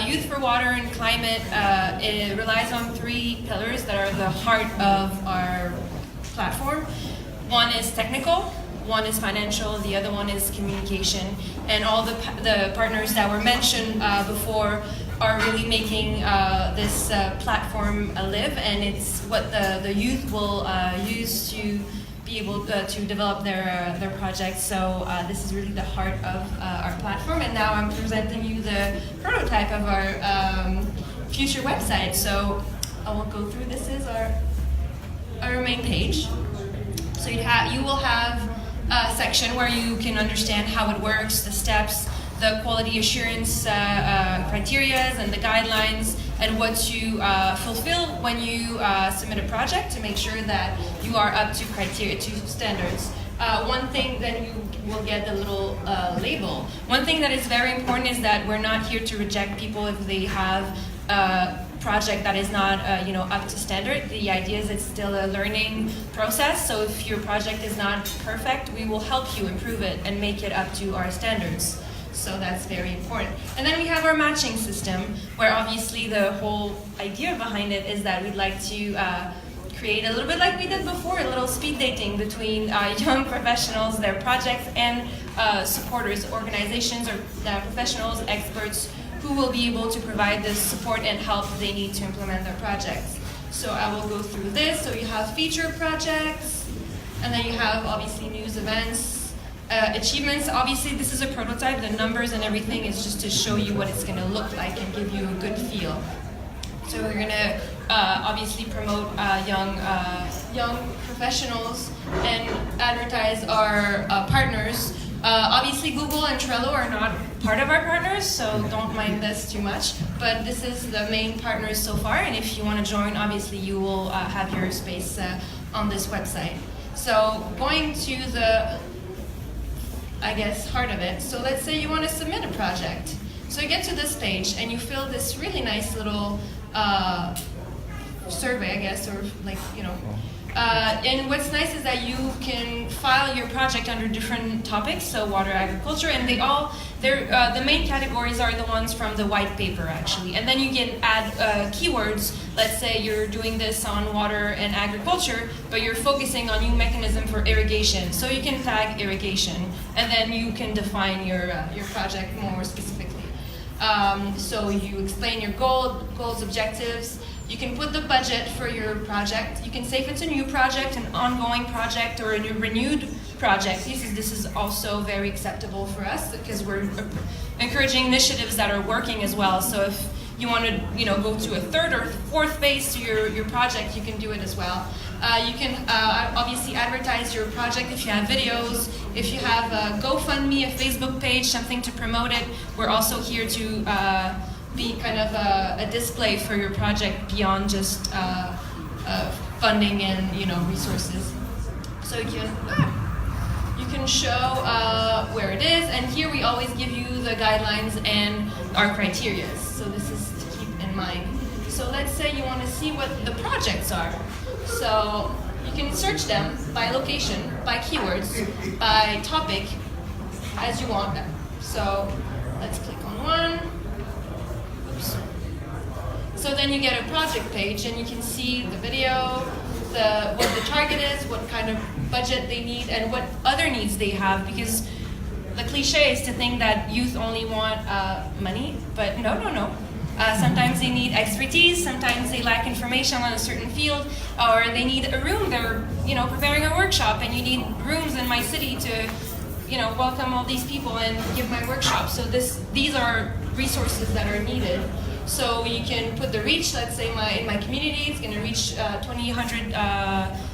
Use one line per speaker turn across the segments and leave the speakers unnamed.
Youth for Water and Climate, it relies on 3 pillars that are the heart of our platform. One is technical, one is financial, the other one is communication. And all the partners that were mentioned before are really making this platform live, and it's what the youth will use to be able to develop their projects. So this is really the heart of our platform, and now I'm presenting you the prototype of our future website. So I will go through. This is our main page. So you will have a section where you can understand how it works, the steps, the quality assurance criteria and the guidelines, and what to fulfill when you submit a project to make sure that you are up to criteria, to standards. One thing, then you will get the little label. One thing that is very important is that we're not here to reject people if they have a project that is not up to standard. The idea is it's still a learning process, so if your project is not perfect, we will help you improve it and make it up to our standards. So that's very important. And then we have our matching system, where obviously the whole idea behind it is that we'd like to create a little bit like we did before, a little speed dating between young professionals, their projects, and supporters, organizations, or professionals, experts, who will be able to provide the support and help they need to implement their projects. So I will go through this. So you have feature projects, and then you have obviously news events, achievements. Obviously this is a prototype, the numbers and everything is just to show you what it's going to look like and give you a good feel. So we're going to obviously promote young professionals and advertise our partners. Obviously Google and Trello are not part of our partners, so don't mind this too much, but this is the main partners so far, and if you want to join, obviously you will have your space on this website. So going to the, I guess, heart of it. So let's say you want to submit a project. So you get to this page and you fill this really nice little survey, I guess, or like, and what's nice is that you can file your project under different topics, so water, agriculture, and the main categories are the ones from the white paper, actually. And then you can add keywords. Let's say you're doing this on water and agriculture, but you're focusing on new mechanism for irrigation. So you can tag irrigation, and then you can define your project more specifically. So you explain your goals, objectives. You can put the budget for your project. You can say if it's a new project, an ongoing project, or a new renewed project. This is also very acceptable for us because we're encouraging initiatives that are working as well. So if you want to go to a 3rd or 4th phase to your project, you can do it as well. You can obviously advertise your project if you have videos, if you have a GoFundMe, a Facebook page, something to promote it. We're also here to be kind of a display for your project beyond just funding and resources. So you can show where it is, and here we always give you the guidelines and our criteria. So this is to keep in mind. So let's say you want to see what the projects are. So you can search them by location, by keywords, by topic, as you want them. So let's click on one. So then you get a project page, and you can see the video, what the target is, what kind of budget they need, and what other needs they have, because the cliche is to think that youth only want money, but no. Sometimes they need expertise, sometimes they lack information on a certain field, or they need a room. They're preparing a workshop, and you need rooms in my city to welcome all these people and give my workshop. So these are resources that are needed. So you can put the reach. Let's say in my community, it's going to reach 2,100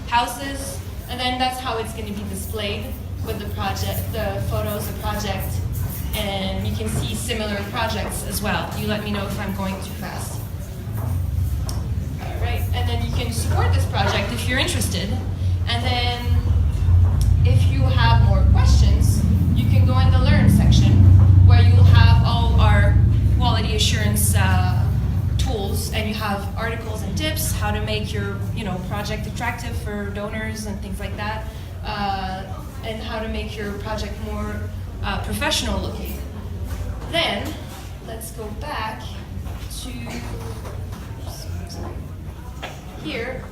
houses, and then that's how it's going to be displayed with the project, the photos, the project, and you can see similar projects as well. You let me know if I'm going too fast. All right, and then you can support this project if you're interested, and then if you have more questions, you can go in the Learn section, where you'll have all our quality assurance tools, and you have articles and tips, how to make your project attractive for donors and things like that, and how to make your project more professional looking. Then let's go back to here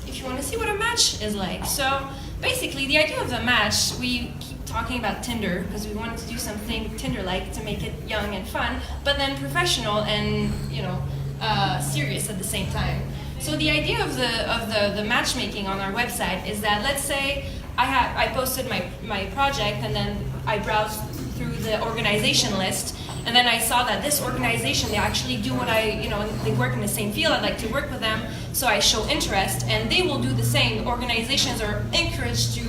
if you want to see what a match is like. So basically the idea of the match, we keep talking about Tinder because we wanted to do something Tinder-like to make it young and fun, but then professional and serious at the same time. So the idea of the matchmaking on our website is that, let's say I posted my project and then I browsed through the organization list, and then I saw that this organization, they actually do what they work in the same field, I'd like to work with them, so I show interest, and they will do the same. Organizations are encouraged to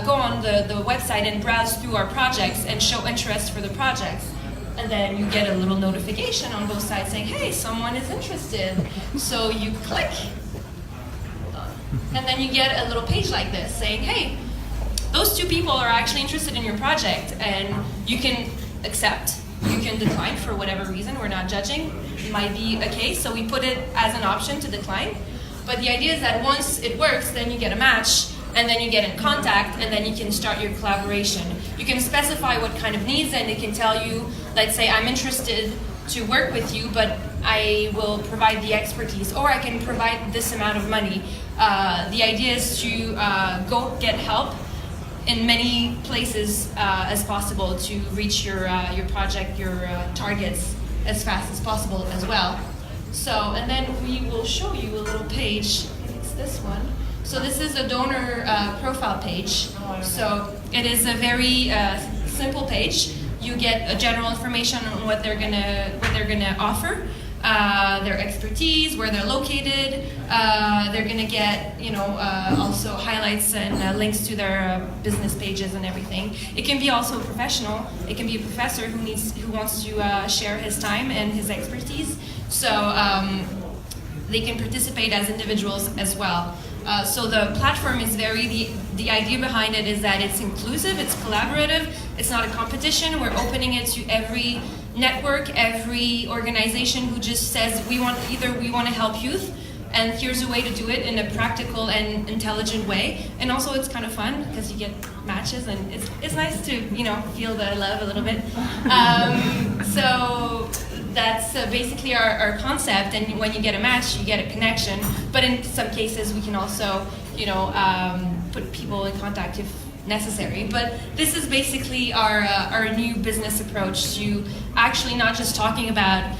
go on the website and browse through our projects and show interest for the projects. And then you get a little notification on both sides saying, hey, someone is interested. So you click, and then you get a little page like this saying, hey, those two people are actually interested in your project, and you can accept, you can decline for whatever reason. We're not judging. It might be a case, so we put it as an option to decline. But the idea is that once it works, then you get a match, and then you get in contact, and then you can start your collaboration. You can specify what kind of needs, and it can tell you, let's say, I'm interested to work with you, but I will provide the expertise, or I can provide this amount of money. The idea is to go get help in many places as possible to reach your project, your targets as fast as possible as well. So, and then we will show you a little page. I think it's this one. So this is a donor profile page. So it is a very simple page. You get general information on what they're gonna offer, their expertise, where they're located. They're gonna get also highlights and links to their business pages and everything. It can be also professional. It can be a professor who wants to share his time and his expertise. So they can participate as individuals as well. So the platform is the idea behind it is that it's inclusive, it's collaborative, it's not a competition. We're opening it to every network, every organization who just says we want to help youth, and here's a way to do it in a practical and intelligent way. And also it's kind of fun because you get matches, and it's nice to feel the love a little bit. So that's basically our concept, and when you get a match, you get a connection. But in some cases, we can also, put people in contact if necessary. But this is basically our new business approach to actually not just talking about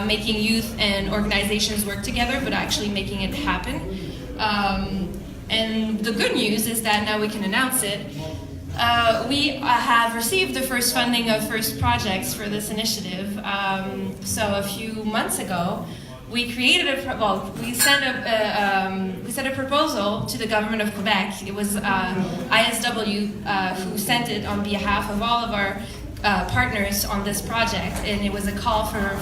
making youth and organizations work together, but actually making it happen. And the good news is that now we can announce it. We have received the first funding of first projects for this initiative. So a few months ago, we created we sent a proposal to the government of Quebec. It was ISW who sent it on behalf of all of our partners on this project, and it was a call for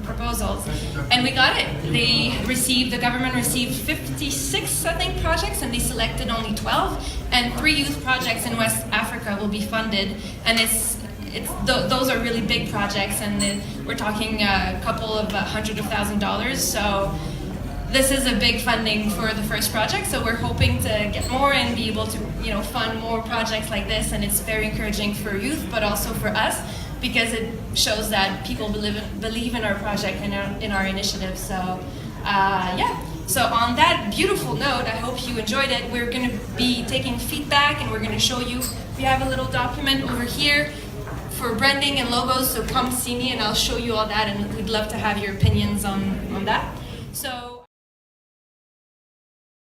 proposals, and we got it. The government received 56, I think, projects, and they selected only 12, and 3 youth projects in West Africa will be funded, and those are really big projects, and we're talking a couple of $100,000. So this is a big funding for the first project, so we're hoping to get more and be able to fund more projects like this, and it's very encouraging for youth, but also for us, because it shows that people believe in our project and in our initiative. So yeah. So on that beautiful note, I hope you enjoyed it. We're going to be taking feedback, and we're going to show you. We have a little document over here for branding and logos, so come see me and I'll show you all that, and we'd love to have your opinions on that. So.